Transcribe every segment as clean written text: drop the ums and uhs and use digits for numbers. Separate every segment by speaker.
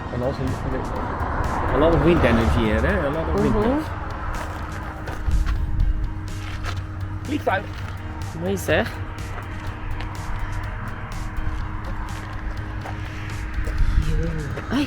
Speaker 1: And also a lot of wind energy here, eh? A lot of wind energy. Vliegtuig!
Speaker 2: Mooi zeg. Ay!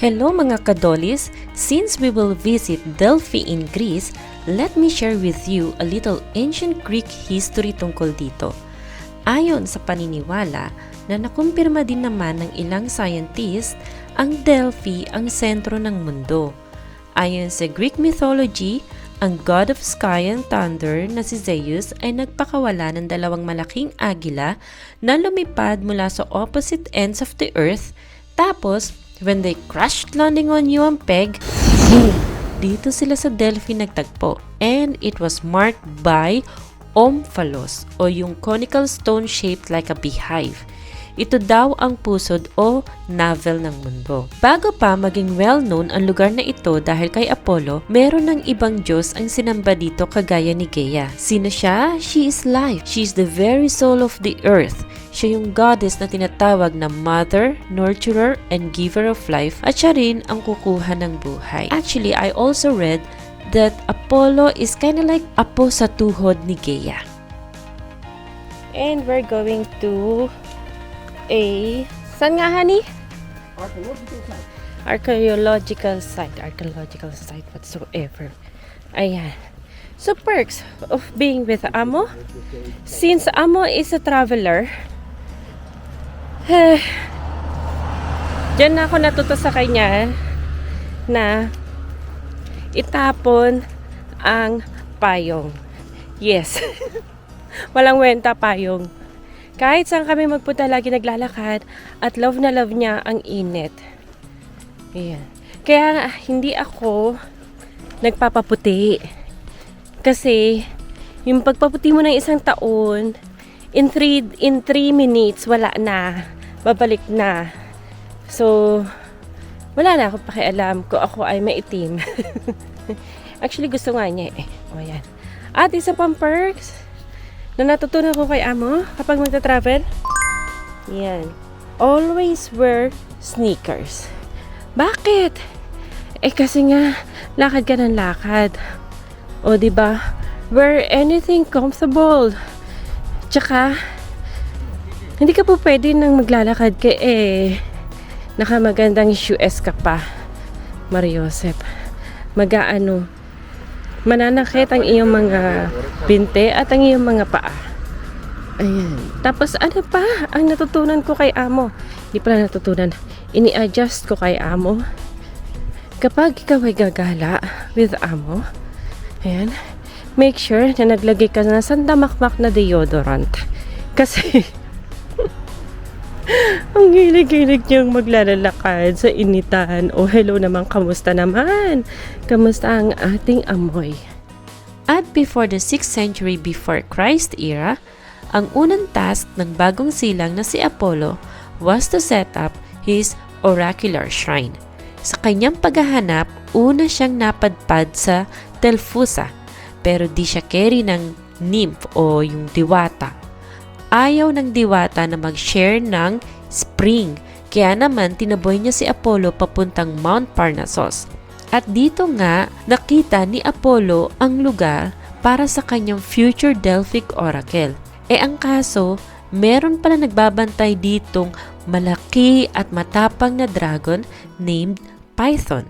Speaker 2: Hello mga Kadollies! Since we will visit Delphi in Greece, let me share with you a little ancient Greek history tungkol dito. Ayon sa paniniwala na nakumpirma din naman ng ilang scientists, ang Delphi ang sentro ng mundo. Ayon sa Greek mythology, ang god of sky and thunder na si Zeus ay nagpakawala ng dalawang malaking agila na lumipad mula sa opposite ends of the earth, tapos when they crashed landing on you ang peg, boom! Dito sila sa Delphi nagtagpo. And it was marked by omphalos o yung conical stone shaped like a beehive. Ito daw ang pusod o navel ng mundo. Bago pa maging well-known ang lugar na ito dahil kay Apollo, meron ng ibang Diyos ang sinamba dito kagaya ni Gaia. Sino siya? She is life. She is the very soul of the earth. Siya yung goddess na tinatawag na mother, nurturer, and giver of life at siya rin ang kukuha ng buhay. Actually, I also read that Apollo is kinda like apo sa tuhod ni Gaia. And we're going to saan nga, honey? Archaeological site whatsoever. Ayan. So, perks of being with Amo. Since Amo is a traveler, diyan na ako natuto sa kanya na itapon ang payong. Yes. Walang wenta payong. Kahit saan kami magpunta, lagi naglalakad at love na love niya ang init. Ayan. Kaya hindi ako nagpapaputi. Kasi yung pagpaputi mo ng isang taon, in 3 minutes, wala na. Babalik na. So, wala na ako pakialam ko ako ay maitim. Actually, gusto nga niya eh. O yan. At isa pang perks na natutunan ko kay Amo kapag magta-travel, yan, always wear sneakers. Bakit? Eh kasi nga lakad ka ng lakad. O diba? Wear anything comfortable. Tsaka hindi ka po pwede nang maglalakad ka nakamagandang shoes ka pa, Mariosep. Mananakit ang iyong mga binte at ang iyong mga paa. Ayan. Tapos ano pa ang natutunan ko kay Amo? Hindi pala natutunan. Ini-adjust ko kay Amo. Kapag ikaw ay gagala with Amo, ayan, make sure na naglagay ka na sandamakmak na deodorant. Kasi ang hilig-hilig niyang maglalakad sa initan. O hello naman, kamusta naman? Kamusta ang ating amoy? At before the 6th century before Christ era, ang unang task ng bagong silang na si Apollo was to set up his oracular shrine. Sa kanyang paghahanap, una siyang napadpad sa Telphusa, pero di siya carry ng nymph o yung diwata. Ayaw ng diwata na mag-share ng spring, kaya naman tinaboy niya si Apollo papuntang Mount Parnassus. At dito nga, nakita ni Apollo ang lugar para sa kanyang future Delphic oracle. Ang kaso, meron pala nagbabantay ditong malaki at matapang na dragon named Python.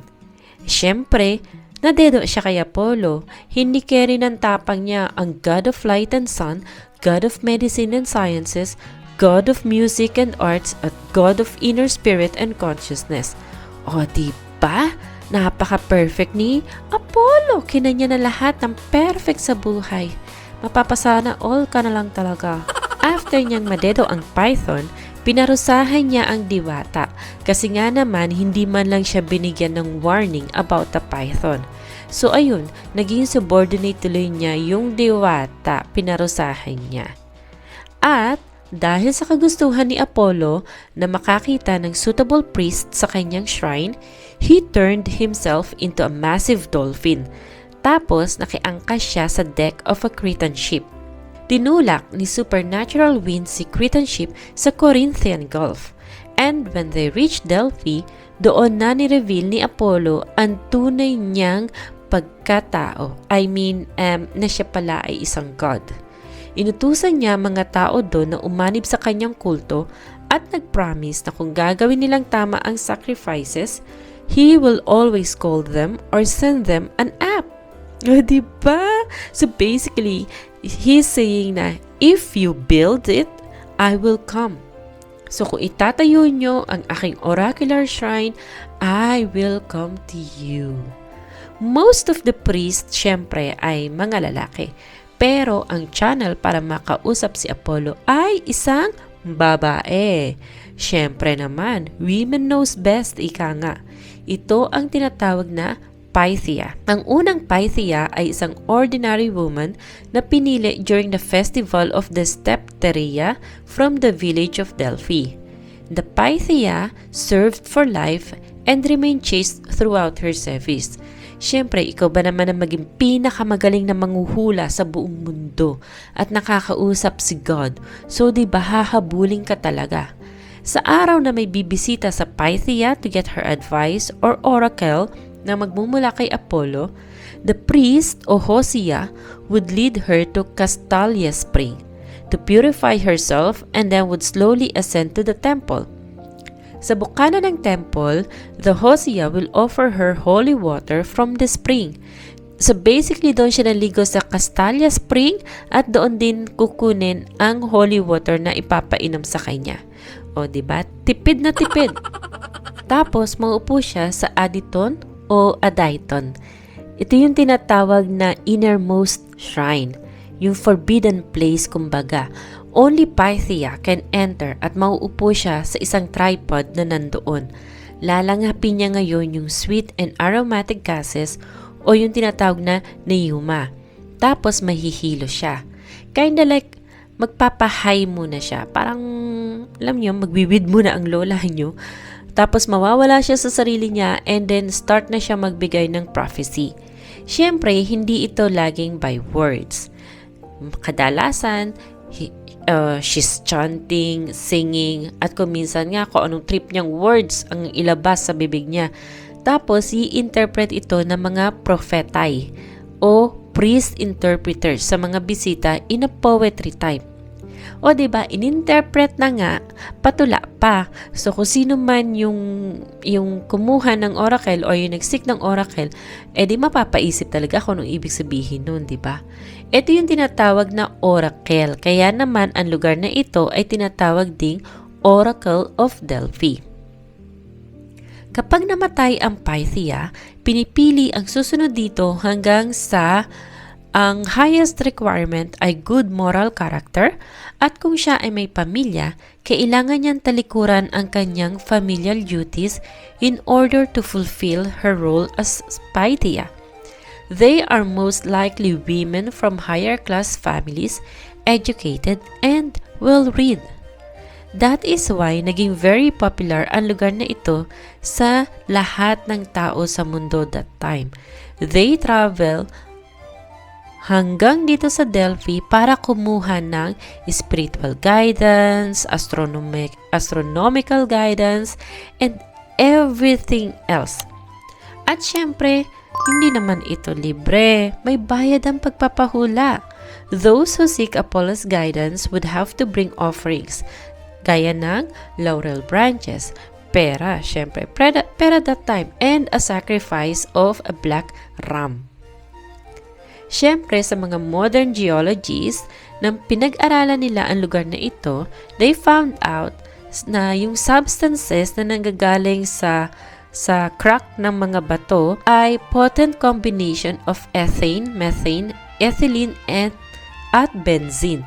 Speaker 2: Siyempre, nadedo siya kay Apollo. Hindi carry ng tapang niya ang God of Light and Sun, God of Medicine and Sciences, God of Music and Arts, at God of Inner Spirit and Consciousness. O diba? Napaka-perfect ni Apollo. Kinanya na lahat ng perfect sa buhay. Mapapasana all ka na lang talaga. After niyang madedo ang Python, pinarusahan niya ang diwata kasi nga naman hindi man lang siya binigyan ng warning about the Python. So ayun, naging subordinate tuloy niya yung diwata, pinarusahan niya. At dahil sa kagustuhan ni Apollo na makakita ng suitable priest sa kanyang shrine, he turned himself into a massive dolphin. Tapos nakiangkas siya sa deck of a Cretan ship. Tinulak ni supernatural wind si Cretan ship sa Corinthian Gulf. And when they reached Delphi, doon na ni-reveal ni Apollo ang tunay niyang pagkatao. Na siya pala ay isang god. Inutusan niya mga tao doon na umanib sa kanyang kulto at nag-promise na kung gagawin nilang tama ang sacrifices, he will always call them or send them an app. O, diba? So basically, he's saying na, if you build it, I will come. So kung itatayo nyo ang aking oracular shrine, I will come to you. Most of the priests, syempre, ay mga lalaki. Pero ang channel para makausap si Apollo ay isang babae. Syempre naman, women knows best, ika nga. Ito ang tinatawag na Pythia. Ang unang Pythia ay isang ordinary woman na pinili during the festival of the Stepteria from the village of Delphi. The Pythia served for life and remained chaste throughout her service. Siyempre, ikaw ba naman ang maging pinakamagaling na manghuhula sa buong mundo at nakakausap si God? So, di ba hahabulin ka talaga? Sa araw na may bibisita sa Pythia to get her advice or oracle na magmumula kay Apollo, the priest o Hosea would lead her to Kadollies spring to purify herself and then would slowly ascend to the temple. Sa bukana ng temple, the Hosea will offer her holy water from the spring. So basically, doon siya naligo sa Kadollies spring at doon din kukunin ang holy water na ipapainom sa kanya. O diba? Tipid na tipid. Tapos, maupo siya sa aditon o adaiton. Ito yung tinatawag na innermost shrine, yung forbidden place kumbaga. Only Pythia can enter at mauupo siya sa isang tripod na nandoon. Lalangapin niya ngayon yung sweet and aromatic gases o yung tinatawag na neuma. Tapos mahihilo siya. Kinda like magpapahay muna siya. Parang, alam niyo, magwiwid muna ang lola niyo. Tapos mawawala siya sa sarili niya and then start na siya magbigay ng prophecy. Siyempre, hindi ito laging by words. Kadalasan, she's chanting, singing, at kung minsan nga kung anong trip niyang words ang ilabas sa bibig niya. Tapos, i-interpret ito ng mga prophetay o priest interpreters sa mga bisita in a poetry type. O diba, ininterpret na nga, patula pa. So kung sino man yung kumuha ng oracle o yung nagsik ng oracle, di mapapaisip talaga kung anong ibig sabihin nun, diba? Ito yung tinatawag na oracle. Kaya naman ang lugar na ito ay tinatawag ding Oracle of Delphi. Kapag namatay ang Pythia, pinipili ang susunod dito hanggang sa ang highest requirement ay good moral character at kung siya ay may pamilya, kailangan niyang talikuran ang kanyang familial duties in order to fulfill her role as Pythia. They are most likely women from higher class families, educated and well-read. That is why naging very popular ang lugar na ito sa lahat ng tao sa mundo that time. They travel hanggang dito sa Delphi para kumuha ng spiritual guidance, astronomical guidance, and everything else. At syempre, hindi naman ito libre. May bayad ang pagpapahula. Those who seek Apollo's guidance would have to bring offerings, gaya ng laurel branches, pera, syempre, pera that time, and a sacrifice of a black ram. Siyempre, sa mga modern geologists, nang pinag-aralan nila ang lugar na ito, they found out na yung substances na nanggagaling sa crack ng mga bato ay potent combination of ethane, methane, ethylene, at benzene.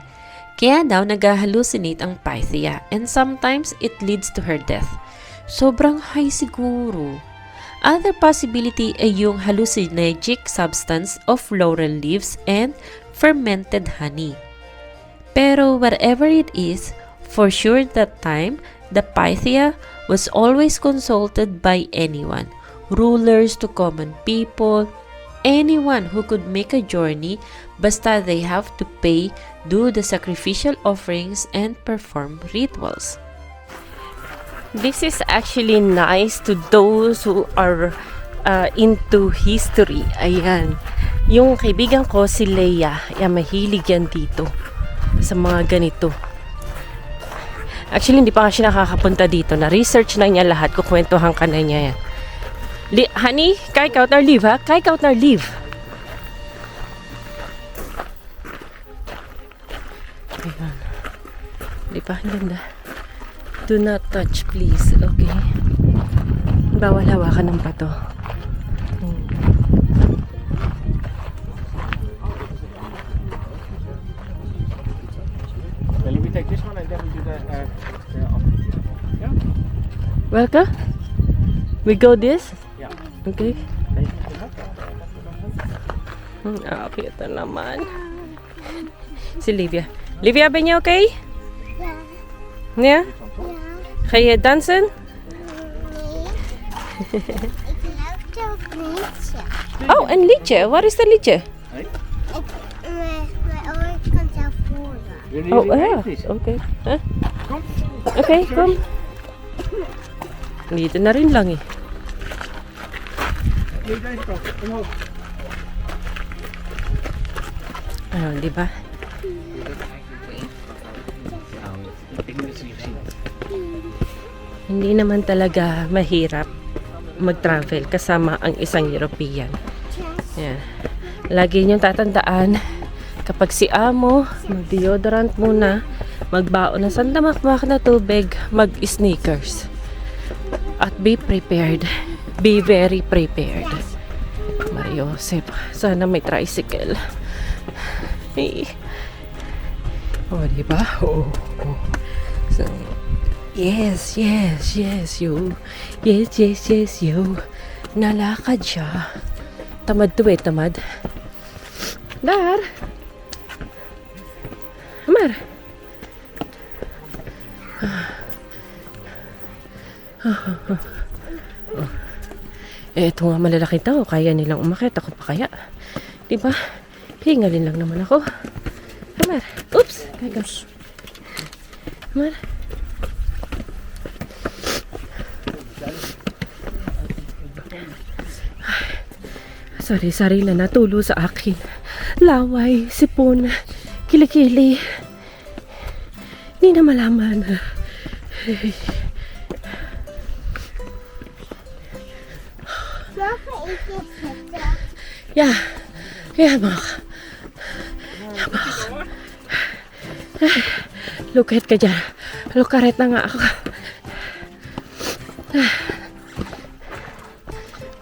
Speaker 2: Kaya daw nag-hallucinate ang Pythia and sometimes it leads to her death. Sobrang high siguro. Other possibility ay yung hallucinogenic substance of laurel leaves and fermented honey. Pero whatever it is, for sure that time, the Pythia was always consulted by anyone, rulers to common people, anyone who could make a journey, basta they have to pay, do the sacrificial offerings, and perform rituals.
Speaker 3: This is actually nice to those who are into history. Ayan. Yung kaibigan ko, si Leia, ayan, mahilig yan dito sa mga ganito. Actually, hindi pa nga siya nakakapunta dito. Na-research na niya lahat. Kukwentuhan ka na niya yan. Honey, kijk out naar lief, ha? Kijk out naar lief. Ayan. Di ba? Ang ganda. Do not touch, please. Okay? Bawal hawakan ng pato.
Speaker 1: Well, we take this one and then we do the yeah.
Speaker 3: Welcome? We go this?
Speaker 1: Yeah.
Speaker 3: Okay. Okay, ito naman. Si Livia. Livia, ben je oké? Ja? Ga je dansen?
Speaker 4: Ik luister ook liedje.
Speaker 3: Oh, een liedje. Waar is dat liedje?
Speaker 1: Hey?
Speaker 4: Mijn oren kan zelf horen.
Speaker 3: Oh, ja. Oké. Huh? Oké, kom. Dito na rin lang eh. Ayun, di ba? Hindi naman talaga mahirap mag-travel kasama ang isang European. Yan. Lagi niyong tatandaan, kapag si amo, mag-deodorant muna, magbaon ng sandamakmak na tubig, mag-sneakers. At be prepared. Be very prepared. Mariosep, sana may tricycle. Hey. Oh, diba? Oh, oh. So, yes, you. Yes, you. Nalakad siya. Tamad to tamad. Dar. Amar. Ito nga malalaki tao, kaya nilang umakyat, ako pa kaya. Diba? Hingalin lang naman ako. Amar. Oops. Kagas. Amar. Sari-sari na natulo sa akin. Laway, sipon, kilikili. Hindi na malaman.
Speaker 4: Welke is dit zitten?
Speaker 3: Ja, ja mag. Ja mag. Lukit ka dyan. Lukaret na nga ako.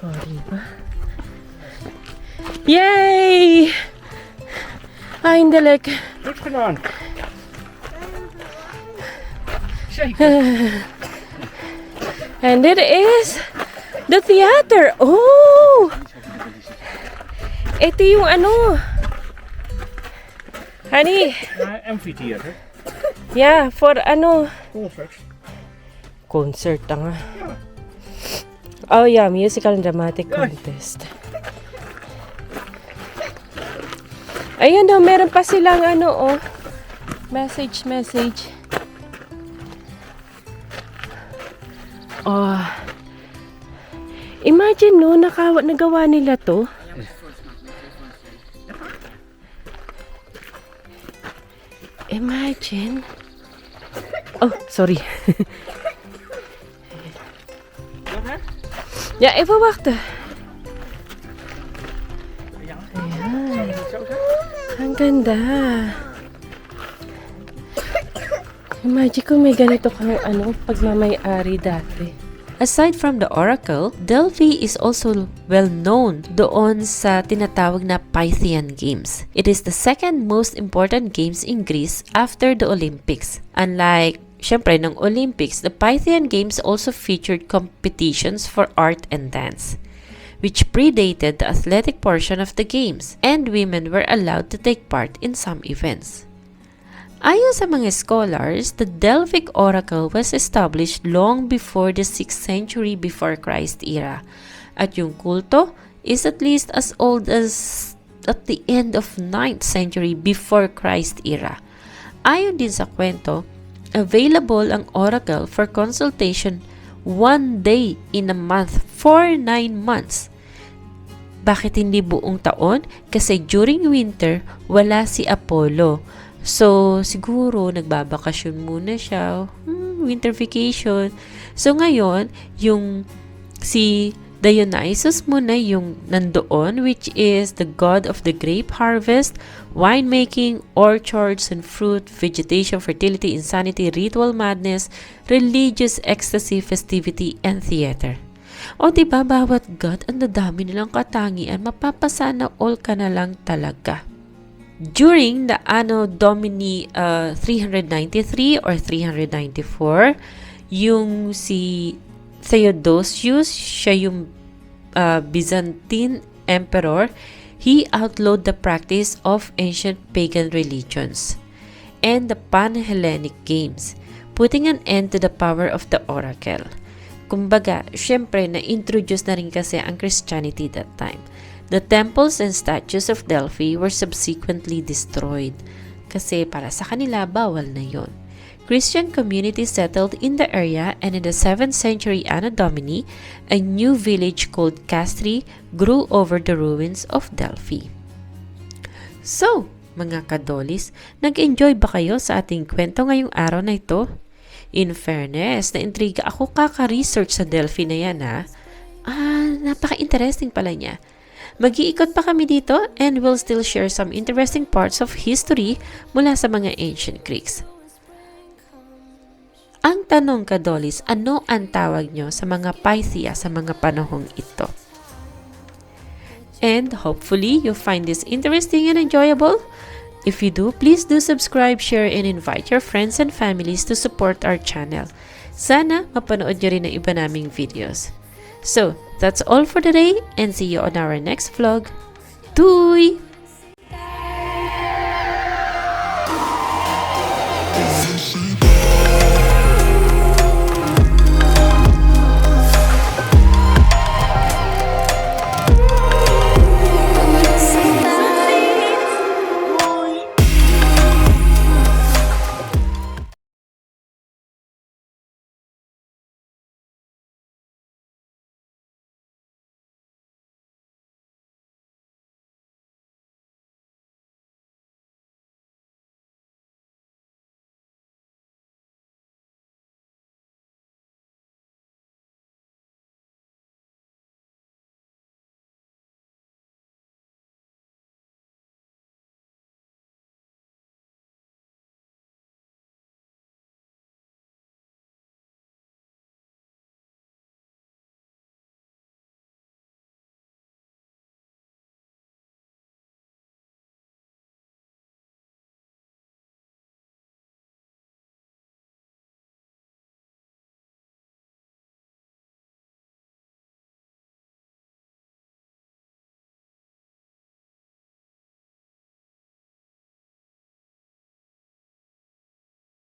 Speaker 3: Oh, diba? Yay! Eindelijk.
Speaker 1: Goed gedaan.
Speaker 3: And it is the theater. Oh! Ito yung ano. Honey.
Speaker 1: Amphitheater.
Speaker 3: Yeah, for ano.
Speaker 1: Concert.
Speaker 3: Concert nga. Oh yeah, musical and dramatic contest. Ayun daw, meron pa silang ano oh. Message. Oh. Imagine no, nagawa nila to. Imagine. Oh, sorry. Ja, even wachten. Ayan. Ang ganda. Imagine kung may ganito kang pagmamay-ari dati.
Speaker 2: Aside from the Oracle, Delphi is also well known doon sa tinatawag na Pythian Games. It is the second most important games in Greece after the Olympics. Unlike syempre, ng Olympics, the Pythian Games also featured competitions for art and dance, which predated the athletic portion of the games, and women were allowed to take part in some events. Ayon sa mga scholars, the Delphic Oracle was established long before the 6th century before Christ era, at yung kulto is at least as old as at the end of 9th century before Christ era. Ayon din sa kwento, available ang oracle for consultation 1 day in a month for 9 months. Bakit hindi buong taon? Kasi during winter, wala si Apollo. So, siguro nagbabakasyon muna siya. Winter vacation. So, ngayon, yung si Dionysus muna yung nandoon, which is the god of the grape harvest, winemaking, orchards and fruit, vegetation, fertility, insanity, ritual madness, religious ecstasy, festivity, and theater. O diba, bawat god, ang dadami nilang katangian, mapapasana all ka na lang talaga. During the Anno Domini 393 or 394, yung si Theodosius, siya yung Byzantine emperor, he outlawed the practice of ancient pagan religions and the Pan-Hellenic games, putting an end to the power of the oracle. Kumbaga, syempre, na-introduce na rin kasi ang Christianity that time. The temples and statues of Delphi were subsequently destroyed kasi para sa kanila, bawal na yon. Christian communities settled in the area, and in the 7th century Anno Domini, a new village called Castri grew over the ruins of Delphi. So, mga Kadollies, nag-enjoy ba kayo sa ating kwento ngayong araw na ito? In fairness, na-intriga ako kaka-research sa Delphi na yan ha. Napaka-interesting pala niya. Mag-iikot pa kami dito and we'll still share some interesting parts of history mula sa mga ancient Greeks. Ang tanong, Kadollies, ano ang tawag nyo sa mga Pythia sa mga panahong ito? And hopefully, you find this interesting and enjoyable. If you do, please do subscribe, share, and invite your friends and families to support our channel. Sana mapanood nyo rin ang iba naming videos. So, that's all for today and see you on our next vlog. Doei!
Speaker 5: This